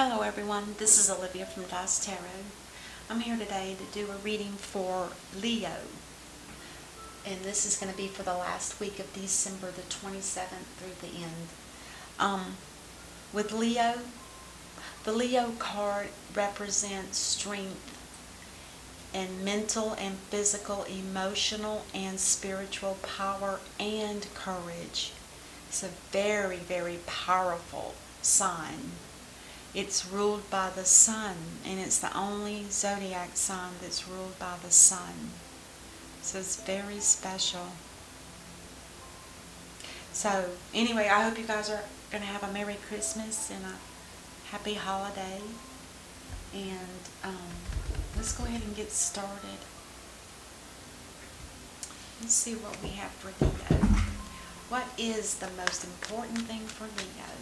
Hello everyone, this is Olivia from Dice Tarot. I'm here today to do a reading for Leo. And this is going to be for the last week of December the 27th through the end. With Leo, the Leo card represents strength and mental and physical, emotional and spiritual power and courage. It's a very, very powerful sign. It's ruled by the sun, and it's the only zodiac sign that's ruled by the sun. So it's very special. So anyway, I hope you guys are going to have a Merry Christmas and a Happy Holiday. And let's go ahead and get started. Let's see what we have for Leo. What is the most important thing for Leo?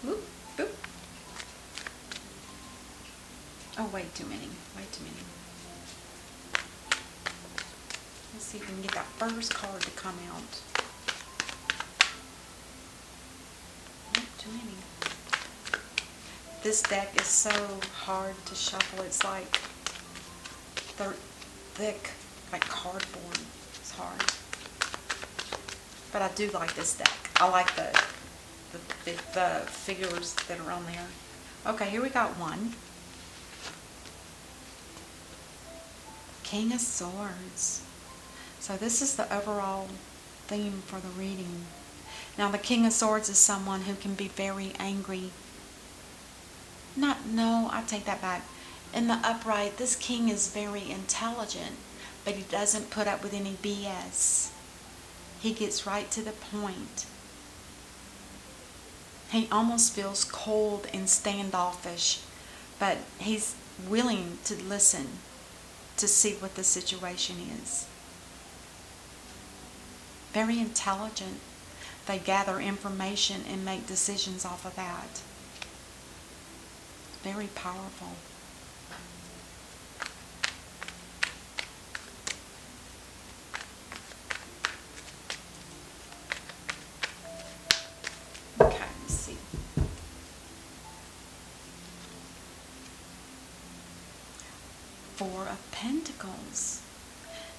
Whoop, whoop. Oh, way too many. Way too many. Let's see if we can get that first card to come out. Too many. This deck is so hard to shuffle. It's like thick, like cardboard. It's hard. But I do like this deck. I like the figures that are on there. Okay, here we got one. King of Swords. So this is the overall theme for the reading. Now the King of Swords is someone who can be very angry. I take that back. In the upright, this king is very intelligent, but he doesn't put up with any BS. He gets right to the point. He almost feels cold and standoffish, but he's willing to listen to see what the situation is. Very intelligent. They gather information and make decisions off of that. Very powerful. Okay, let's see. Four of Pentacles.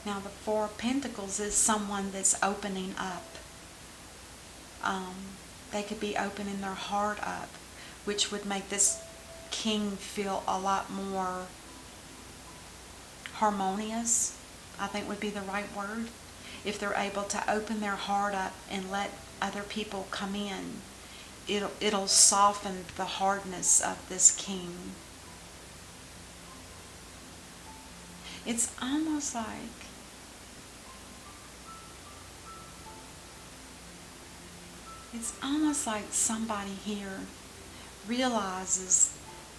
Now the Four of Pentacles is someone that's opening up. They could be opening their heart up, which would make this king feel a lot more harmonious, I think would be the right word. If they're able to open their heart up and let other people come in, it'll soften the hardness of this king. It's almost like somebody here realizes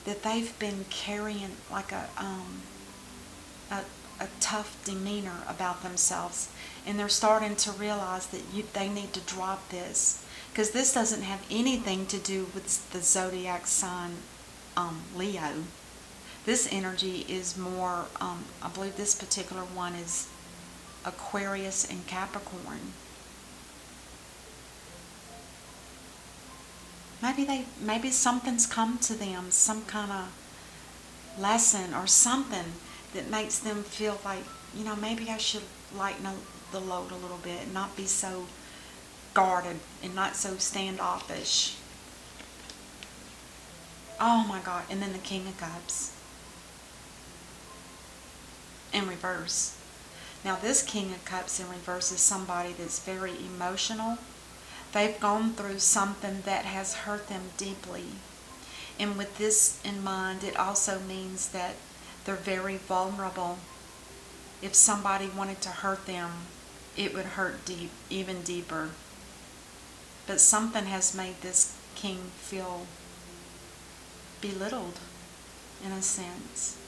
that they've been carrying like a tough demeanor about themselves, and they're starting to realize that they need to drop this, because this doesn't have anything to do with the zodiac sign Leo. This energy is more, I believe this particular one is Aquarius and Capricorn. Maybe something's come to them, some kind of lesson or something that makes them feel like, maybe I should lighten the load a little bit and not be so guarded and not so standoffish. Oh my God. And then the King of Cups in reverse. Now this King of Cups in reverse is somebody that's very emotional. They've gone through something that has hurt them deeply. And with this in mind, it also means that they're very vulnerable. If somebody wanted to hurt them, it would hurt deep, even deeper. But something has made this king feel belittled, in a sense.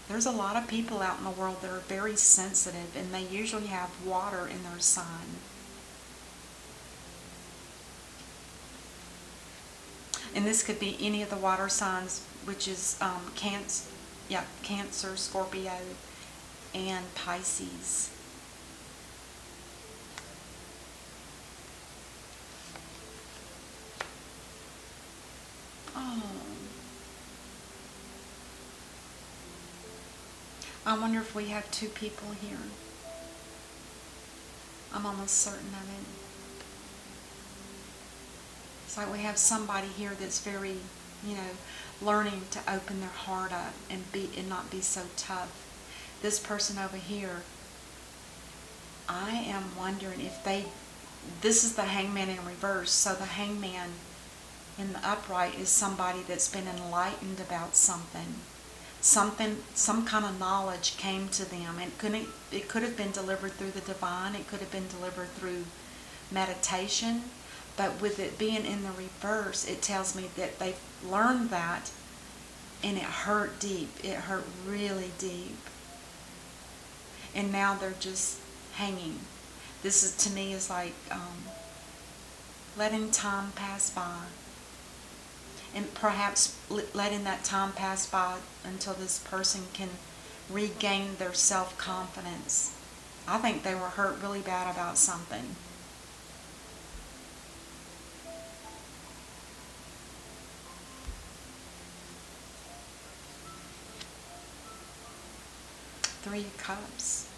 There's a lot of people out in the world that are very sensitive, and they usually have water in their sign. And this could be any of the water signs, which is Cancer, Scorpio, and Pisces. Oh. I wonder if we have two people here. I'm almost certain of it. It's like we have somebody here that's very, learning to open their heart up and not be so tough. This person over here, I am wondering if this is the Hangman in reverse, so the Hangman in the upright is somebody that's been enlightened about something. Some kind of knowledge came to them. It could have been delivered through the divine. It could have been delivered through meditation. But with it being in the reverse, it tells me that they've learned that, and it hurt deep. It hurt really deep. And now they're just hanging. This is, to me, is like letting time pass by. And perhaps letting that time pass by until this person can regain their self-confidence. I think they were hurt really bad about something. Three of Cups.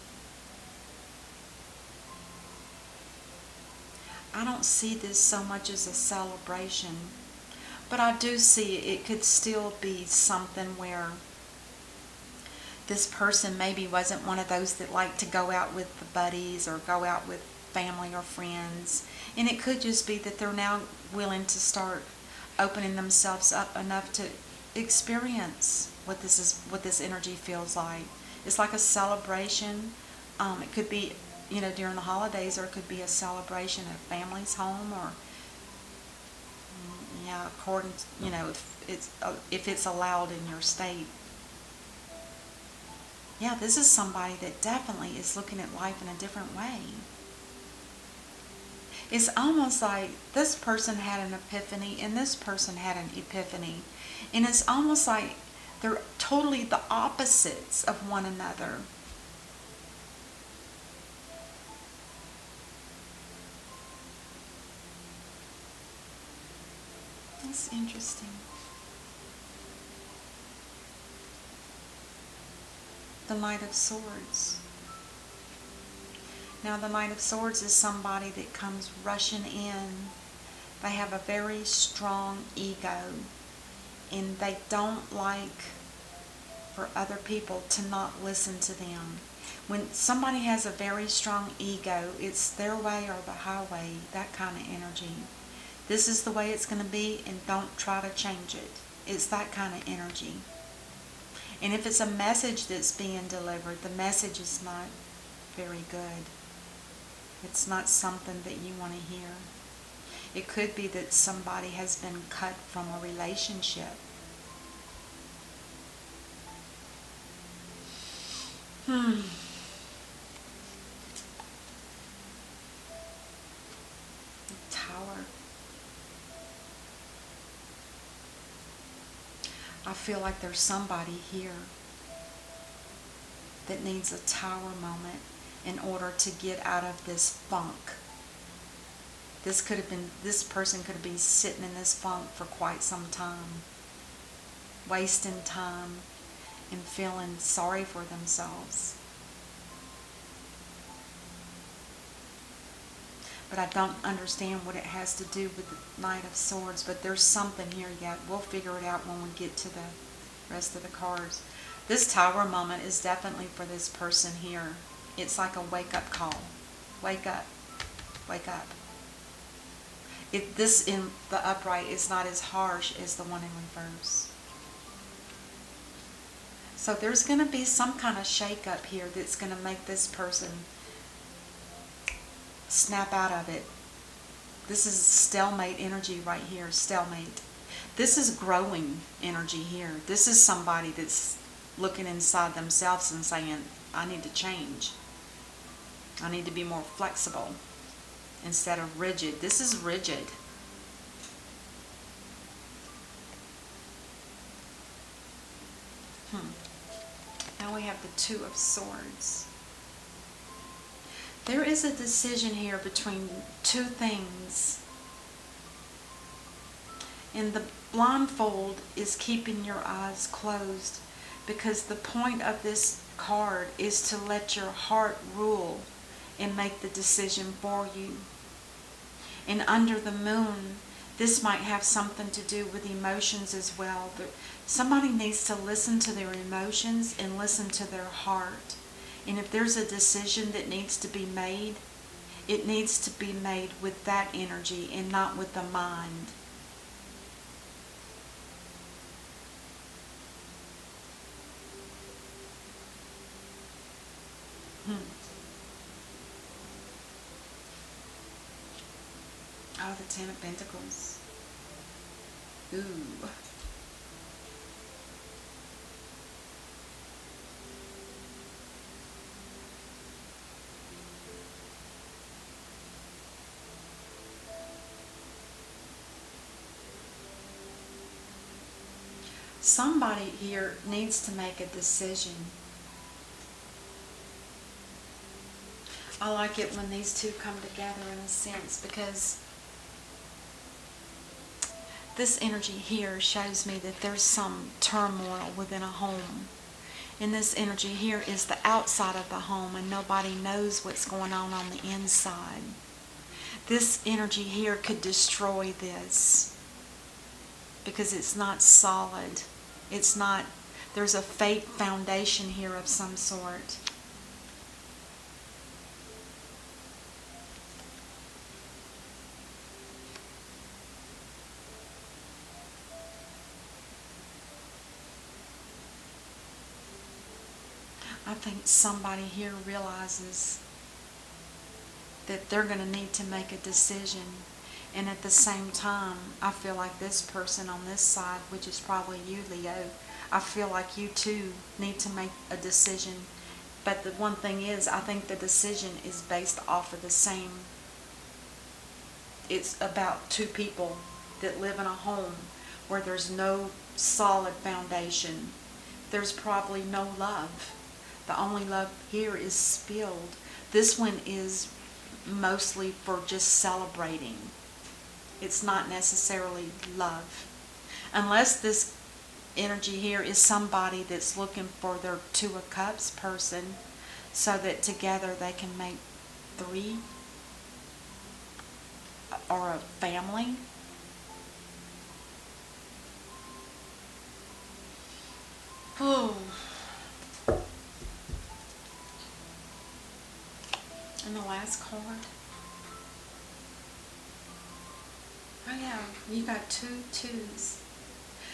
I don't see this so much as a celebration, but I do see it could still be something where this person maybe wasn't one of those that like to go out with the buddies or go out with family or friends. And it could just be that they're now willing to start opening themselves up enough to experience what this energy feels like. It's like a celebration. It could be, during the holidays, or it could be a celebration at a family's home, or according to, if it's allowed in your state. Yeah, this is somebody that definitely is looking at life in a different way. It's almost like this person had an epiphany and this person had an epiphany. And it's almost like they're totally the opposites of one another. That's interesting. The Knight of Swords. Now, the Knight of Swords is somebody that comes rushing in. They have a very strong ego, and they don't like for other people to not listen to them. When somebody has a very strong ego, it's their way or the highway, that kind of energy. This is the way it's going to be, and don't try to change it. It's that kind of energy. And if it's a message that's being delivered, the message is not very good. It's not something that you want to hear. It could be that somebody has been cut from a relationship. Tower. I feel like there's somebody here that needs a tower moment in order to get out of this funk. This person could have been sitting in this funk for quite some time, wasting time and feeling sorry for themselves. But I don't understand what it has to do with the Knight of Swords, but there's something here yet. We'll figure it out when we get to the rest of the cards. This Tower moment is definitely for this person here. It's like a wake-up call. Wake up. Wake up. This in the upright is not as harsh as the one in reverse. So there's going to be some kind of shake-up here that's going to make this person snap out of it. This is stalemate energy right here. Stalemate. This is growing energy here. This is somebody that's looking inside themselves and saying, I need to change. I need to be more flexible instead of rigid. This is rigid. now we have the Two of Swords. There is a decision here between two things. And the blindfold is keeping your eyes closed, because the point of this card is to let your heart rule and make the decision for you. And under the moon, this might have something to do with emotions as well, but somebody needs to listen to their emotions and listen to their heart. And if there's a decision that needs to be made, it needs to be made with that energy and not with the mind. Oh, the Ten of Pentacles. Ooh. Somebody here needs to make a decision. I like it when these two come together in a sense, because this energy here shows me that there's some turmoil within a home. And this energy here is the outside of the home, and nobody knows what's going on the inside. This energy here could destroy this, because it's not solid. It's not, there's a fake foundation here of some sort. I think somebody here realizes that they're going to need to make a decision. And at the same time, I feel like this person on this side, which is probably you, Leo, I feel like you too need to make a decision. But the one thing is, I think the decision is based off of the same. It's about two people that live in a home where there's no solid foundation. There's probably no love. The only love here is spilled. This one is mostly for just celebrating. It's not necessarily love. Unless this energy here is somebody that's looking for their Two of Cups person, so that together they can make three, or a family. Oh. And the last card. Oh yeah, you got 2 twos.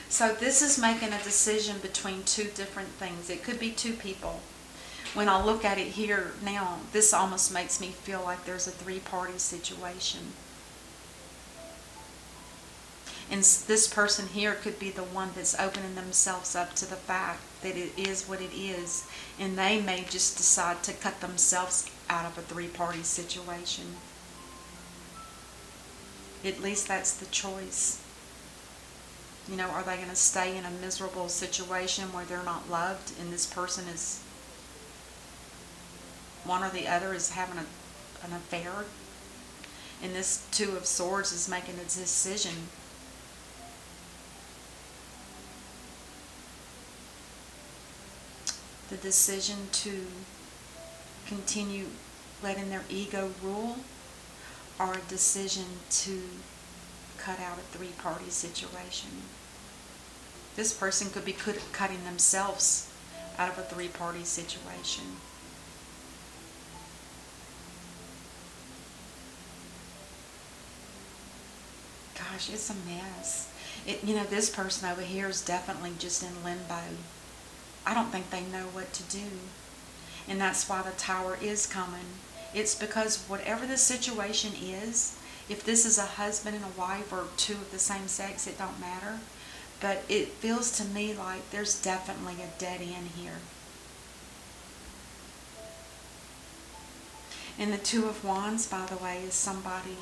So this is making a decision between two different things. It could be two people. When I look at it here now, this almost makes me feel like there's a three-party situation. And this person here could be the one that's opening themselves up to the fact that it is what it is. And they may just decide to cut themselves out of a three-party situation. At least that's the choice. You know, are they going to stay in a miserable situation where they're not loved, and this person is, one or the other is having an affair? And this Two of Swords is making a decision. The decision to continue letting their ego rule, or a decision to cut out a three-party situation. This person could be cutting themselves out of a three-party situation. Gosh, it's a mess. You know, this person over here is definitely just in limbo. I don't think they know what to do. And that's why the Tower is coming. It's because whatever the situation is, if this is a husband and a wife or two of the same sex, it don't matter. But it feels to me like there's definitely a dead end here. And the Two of Wands, by the way, is somebody,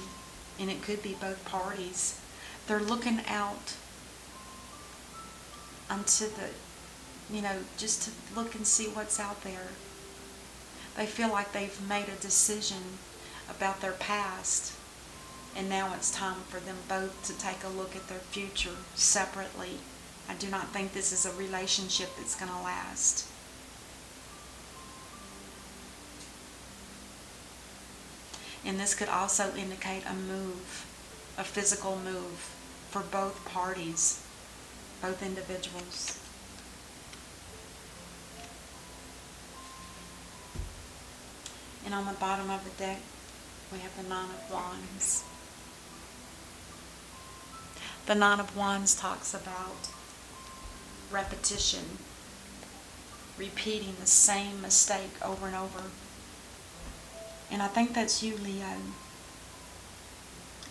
and it could be both parties. They're looking out onto the just to look and see what's out there. They feel like they've made a decision about their past, and now it's time for them both to take a look at their future separately. I do not think this is a relationship that's going to last. And this could also indicate a move, a physical move for both parties, both individuals. And on the bottom of the deck, we have the Nine of Wands. The Nine of Wands talks about repetition, repeating the same mistake over and over. And I think that's you, Leo.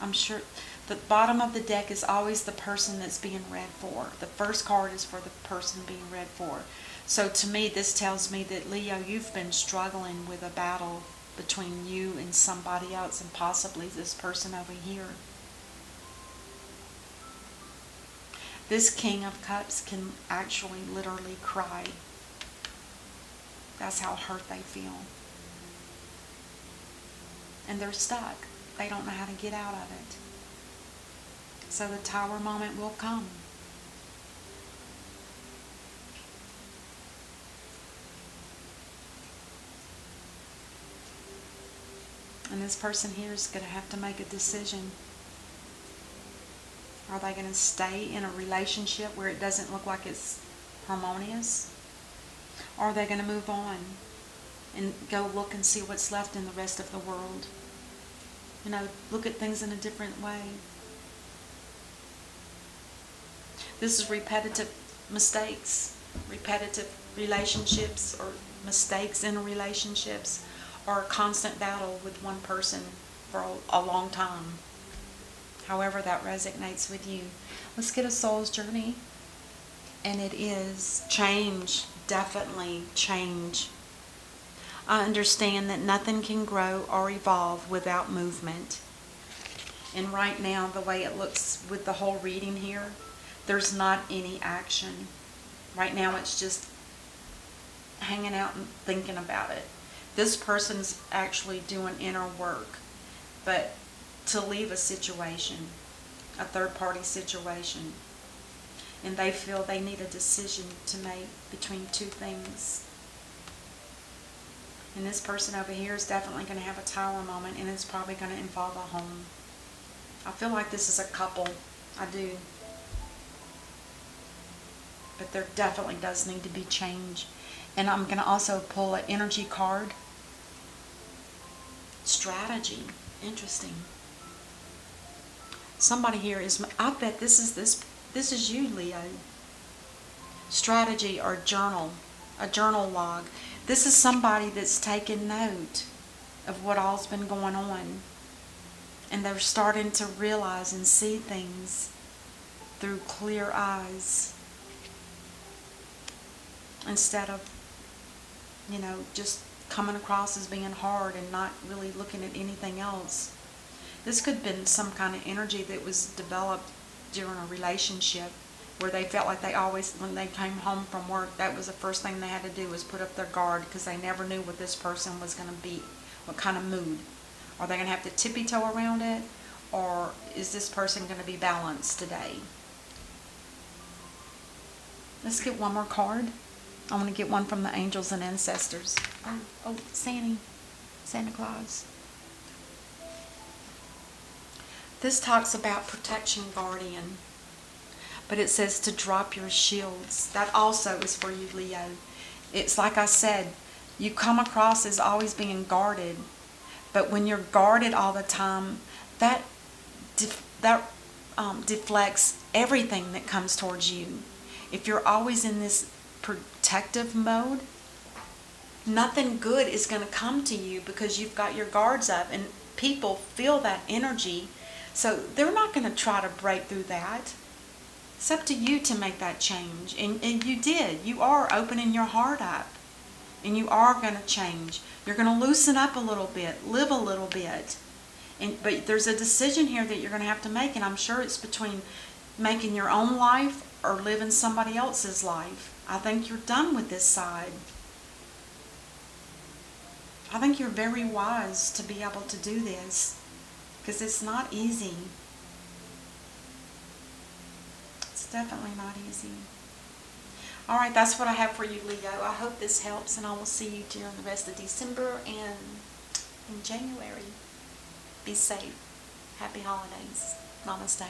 I'm sure the bottom of the deck is always the person that's being read for. The first card is for the person being read for. So to me, this tells me that, Leo, you've been struggling with a battle between you and somebody else, and possibly this person over here. This King of Cups can actually literally cry. That's how hurt they feel. And they're stuck. They don't know how to get out of it. So the Tower moment will come. And this person here is going to have to make a decision. Are they going to stay in a relationship where it doesn't look like it's harmonious? Or are they going to move on and go look and see what's left in the rest of the world? Look at things in a different way. This is repetitive mistakes, repetitive relationships, or mistakes in relationships, or a constant battle with one person for a long time. However that resonates with you. Let's get a soul's journey. And it is change, definitely change. I understand that nothing can grow or evolve without movement. And right now, the way it looks with the whole reading here, there's not any action. Right now, it's just hanging out and thinking about it. This person's actually doing inner work. But to leave a situation, a third-party situation, and they feel they need a decision to make between two things. And this person over here is definitely going to have a Tower moment, and it's probably going to involve a home. I feel like this is a couple. I do. But there definitely does need to be change. And I'm going to also pull an energy card. Strategy. Interesting. Somebody here is, I bet this is you, Leo. Strategy or journal. A journal log. This is somebody that's taken note of what all's been going on. And they're starting to realize and see things through clear eyes. Instead of, just coming across as being hard and not really looking at anything else. This could have been some kind of energy that was developed during a relationship where they felt like they always, when they came home from work, that was the first thing they had to do was put up their guard because they never knew what this person was going to be, what kind of mood. Are they going to have to tippy-toe around it? Or is this person going to be balanced today? Let's get one more card. I want to get one from the angels and ancestors. Oh, Santa Claus. This talks about protection, guardian. But it says to drop your shields. That also is for you, Leo. It's like I said, you come across as always being guarded. But when you're guarded all the time, that deflects everything that comes towards you. If you're always in this protective mode, nothing good is going to come to you because you've got your guards up, and people feel that energy. So they're not going to try to break through that. It's up to you to make that change. And you did. You are opening your heart up. And you are going to change. You're going to loosen up a little bit. Live a little bit. But there's a decision here that you're going to have to make. And I'm sure it's between making your own life or living somebody else's life. I think you're done with this side. I think you're very wise to be able to do this, because it's not easy. It's definitely not easy. All right, that's what I have for you, Leo. I hope this helps, and I will see you during the rest of December and in January. Be safe. Happy holidays. Namaste.